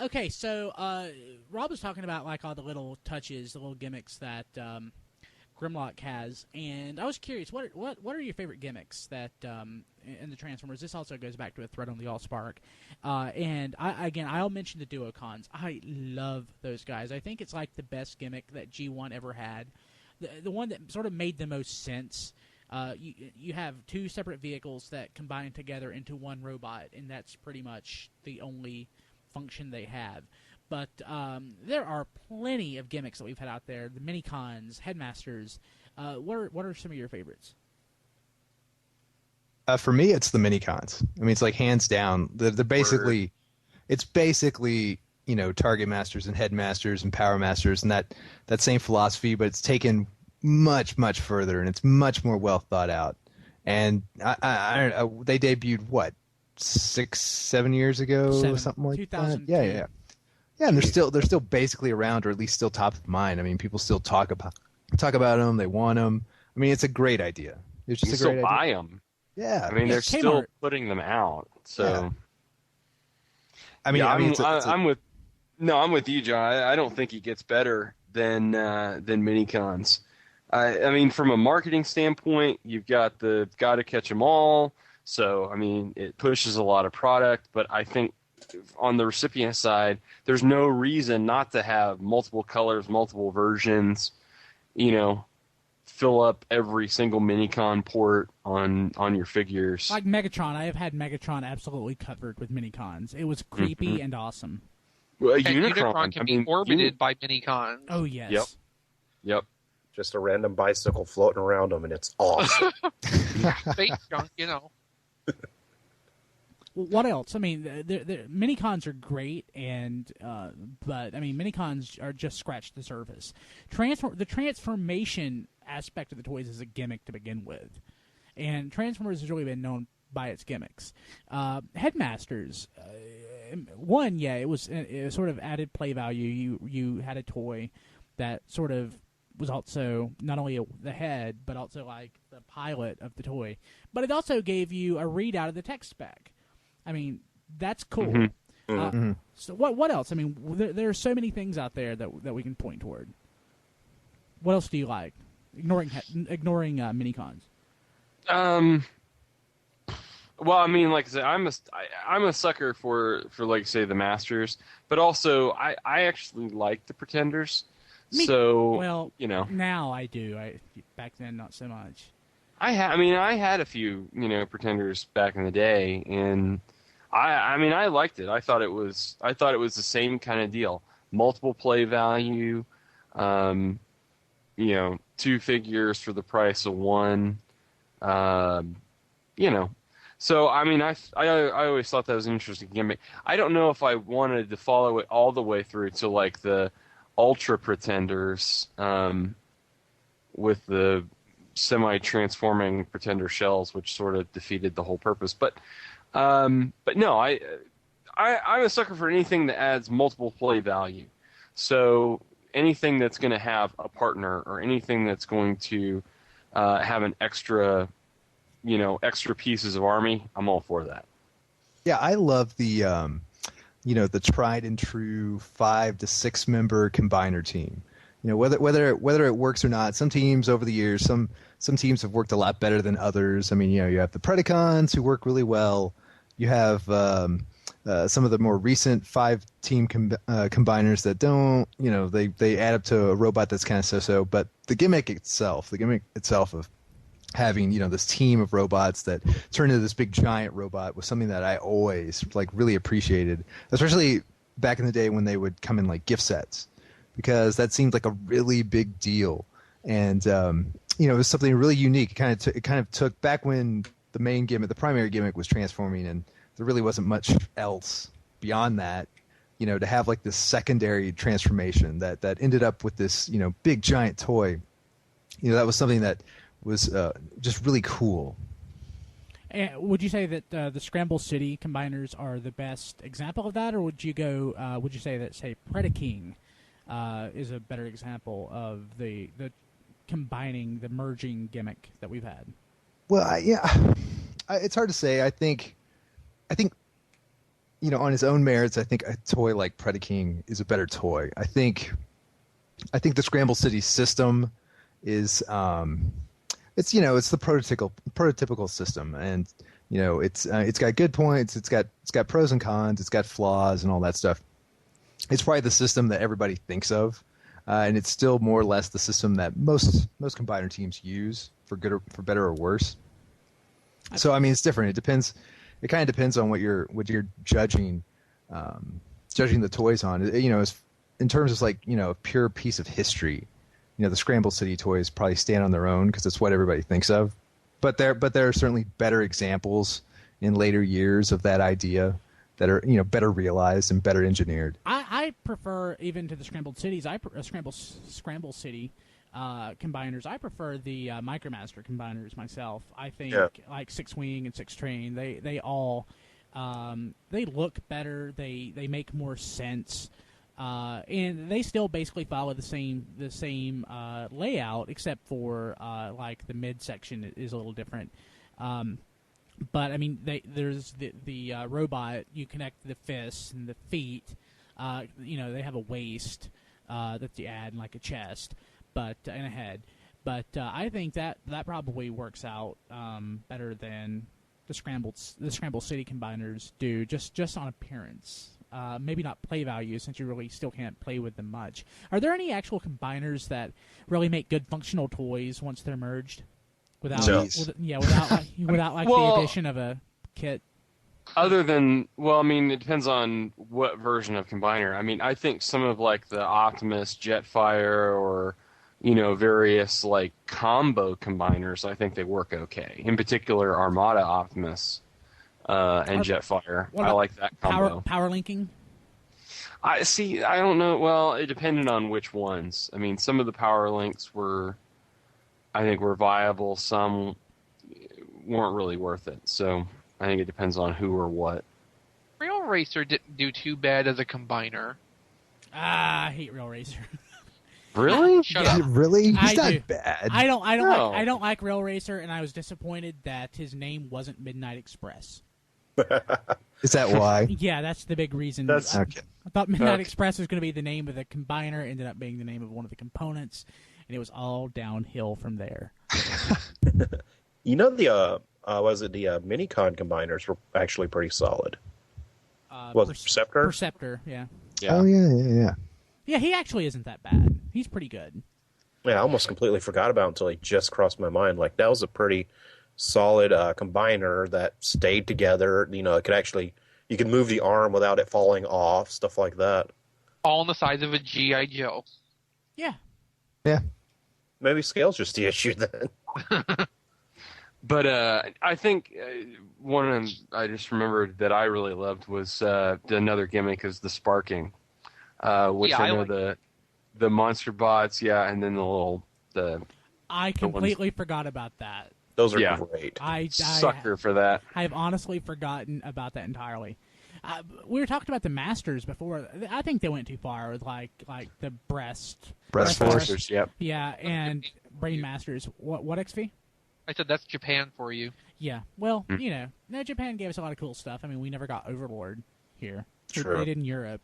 okay, so Rob was talking about like all the little touches, the little gimmicks that Grimlock has, and I was curious, what are your favorite gimmicks that in the Transformers? This also goes back to a thread on the AllSpark, and I'll mention the Duocons. I love those guys. I think it's like the best gimmick that G1 ever had, the one that sort of made the most sense. You have two separate vehicles that combine together into one robot, and that's pretty much the only function they have. But there are plenty of gimmicks that we've had out there. The Minicons, Headmasters. What are some of your favorites? For me, it's the Minicons. I mean, it's like hands down. They're basically, it's basically, Target Masters and Headmasters and Power Masters and that same philosophy, but it's taken much, much further, and it's much more well thought out. And I don't know, they debuted, what, 6-7 years ago? Something like that? Yeah. Yeah, and they're still basically around, or at least still top of mind. I mean, people still talk about them. They want them. I mean, it's a great idea. It's just a great idea. Buy them. Yeah, I mean, they're still putting them out. So, yeah. I'm with you, John. I don't think it gets better than Minicons. I mean, from a marketing standpoint, you've got the gotta catch 'em all. So, I mean, it pushes a lot of product, but I think on the recipient side, there's no reason not to have multiple colors, multiple versions, fill up every single Minicon port on your figures. Like Megatron. I have had Megatron absolutely covered with Minicons. It was creepy and awesome. Well, Unicron can be orbited by Minicons. Oh, yes. Yep. Just a random bicycle floating around them, and it's awesome. Space junk, What else? I mean, the Minicons are great, but I mean, Minicons are just scratched the surface. The transformation aspect of the toys is a gimmick to begin with, and Transformers has really been known by its gimmicks. Headmasters, it was sort of added play value. You had a toy that sort of was also not only the head, but also like the pilot of the toy. But it also gave you a readout of the text spec. I mean, that's cool. So what else? I mean, there are so many things out there that we can point toward. What else do you like? Ignoring Minicons. Well, I mean, like I said, I'm a sucker for like say the Masters, but also I actually like the Pretenders. Now I do. Back then, not so much. I had a few, Pretenders back in the day, and I liked it. I thought it was the same kind of deal. Multiple play value, 2 figures for the price of one, So, I mean, I always thought that was an interesting gimmick. I don't know if I wanted to follow it all the way through to like the Ultra Pretenders, with the semi-transforming Pretender shells, which sort of defeated the whole purpose. But no, I'm a sucker for anything that adds multiple play value. So anything that's going to have a partner, or anything that's going to have an extra pieces of army, I'm all for that. Yeah, I love the the tried and true 5 to 6 member combiner team. Whether it works or not, some teams over the years, some teams have worked a lot better than others. I mean, you have the Predacons who work really well. You have some of the more recent 5-team combiners that don't, they add up to a robot that's kind of so-so. But the gimmick itself of having, this team of robots that turn into this big giant robot was something that I always really appreciated, especially back in the day when they would come in like gift sets, because that seemed like a really big deal. And, it was something really unique. It kind of took back when the primary gimmick was transforming, and there really wasn't much else beyond that, to have like this secondary transformation that ended up with this, big giant toy. That was something that was just really cool. Would you say that the Scramble City combiners are the best example of that, or would you say that, say, Predaking is a better example of the combining, the merging gimmick that we've had? Well, it's hard to say. I think on his own merits, I think a toy like Predaking is a better toy. I think the Scramble City system is it's the prototypical system, and it's got good points, it's got pros and cons, it's got flaws and all that stuff. It's probably the system that everybody thinks of, and it's still more or less the system that most combiner teams use for better or worse. So I mean, it's different. It depends. It kind of depends on what you're judging the toys on. In terms of a pure piece of history. The Scramble City toys probably stand on their own because it's what everybody thinks of. But there are certainly better examples in later years of that idea that are better realized and better engineered. I prefer, even to the Scrambled Cities, Scramble City combiners. I prefer the Micromaster combiners myself. I think like Six Wing and Six Train, they all they look better. They make more sense. And they still basically follow the same layout, except for like the midsection is a little different. But I mean, there's the robot. You connect the fists and the feet. They have a waist that you add, and like a chest, and a head. But I think that probably works out better than the Scramble City combiners do, just on appearance. Maybe not play value, since you really still can't play with them much. Are there any actual combiners that really make good functional toys once they're merged? Without the addition of a kit? Other than, it depends on what version of combiner. I mean, I think some of like the Optimus, Jetfire, or various like combo combiners, I think they work okay. In particular, Armada Optimus. And Jetfire. I like that combo. Power linking? I don't know. Well, it depended on which ones. I mean, some of the power links were viable. Some weren't really worth it. So I think it depends on who or what. Rail Racer didn't do too bad as a combiner. I hate Rail Racer. Really? Shut up. Really? He's not do. bad. I don't No. like Rail Racer, and I was disappointed that his name wasn't Midnight Express. Is that why? Yeah, that's the big reason. Okay. I thought Midnight Express was going to be the name of the combiner, ended up being the name of one of the components, and it was all downhill from there. The Minicon combiners were actually pretty solid. Perceptor? Perceptor, yeah. Oh yeah. Yeah, he actually isn't that bad. He's pretty good. Yeah, I almost completely forgot about it until he just crossed my mind. Like, that was a pretty solid combiner that stayed together. It could actually, you could move the arm without it falling off, stuff like that. All on the size of a G.I. Joe. Yeah. Yeah. Maybe scale's just the issue then. But I think one I just remembered that I really loved was another gimmick is the sparking, which I know the monster bots, and then I completely forgot about that. Those are great. I sucker for that. I have honestly forgotten about that entirely. We were talking about the Masters before. I think they went too far with like the breast forcers. Yep. Yeah, and Brain Masters. What ExVee? I said that's Japan for you. Yeah. Well, Japan gave us a lot of cool stuff. I mean, we never got Overlord here. True. They did in Europe.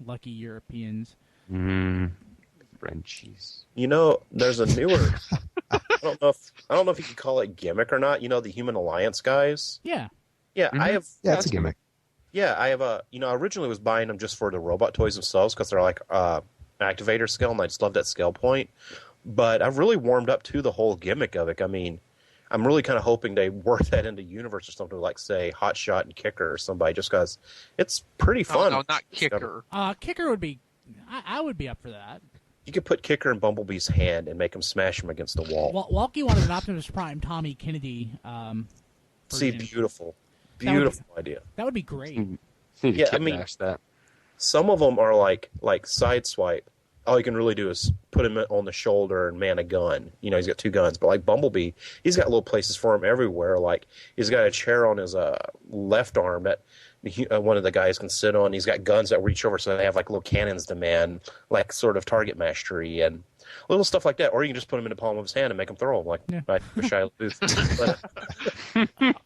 Lucky Europeans. Frenchies. There's a newer. I don't know if you could call it gimmick or not. The Human Alliance guys. Yeah. Yeah, I have. Yeah, it's a gimmick. Yeah, I have I originally was buying them just for the robot toys themselves because they're like activator scale, and I just love that scale point. But I've really warmed up to the whole gimmick of it. I mean, I'm really kind of hoping they work that into Universe or something like, say, Hot Shot and Kicker or somebody, just because it's pretty fun. No, not Kicker. Kicker would be. I would be up for that. You could put Kicker in Bumblebee's hand and make him smash him against the wall. Walkie wanted an Optimus Prime Tommy Kennedy. See, version. beautiful idea. That would be great. That. Some of them are like Sideswipe. All you can really do is put him on the shoulder and man a gun. He's got two guns. But like Bumblebee, he's got little places for him everywhere. Like he's got a chair on his left arm that one of the guys can sit on. He's got guns that reach over, so they have like little cannons to man, like sort of target mastery and little stuff like that. Or you can just put him in the palm of his hand and make him throw them, like Shia LaBeouf.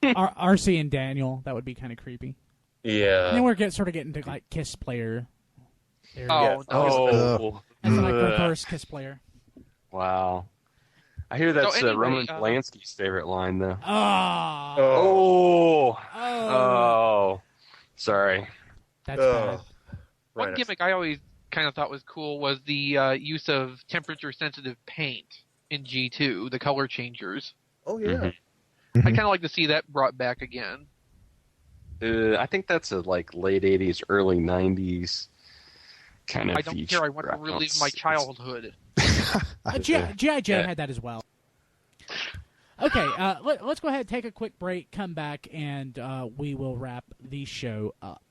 RC and Daniel, that would be kind of creepy. Yeah. And then we're sort of getting to like Kiss Player. area. Oh, no. That's like reverse Kiss Player. Wow. I hear that's anyway, Roman Polanski's favorite line, though. Oh. Oh. Oh. Oh. Sorry. That's bad. One Right. gimmick I always kind of thought was cool was the use of temperature-sensitive paint in G2, the color changers. Oh yeah. Mm-hmm. I kind of like to see that brought back again. I think that's a like late 80s, early 90s kind of I don't feature. care. I want to relive my childhood. G.I. Joe Yeah. had that as well. Okay, let's go ahead and take a quick break, come back, and we will wrap the show up.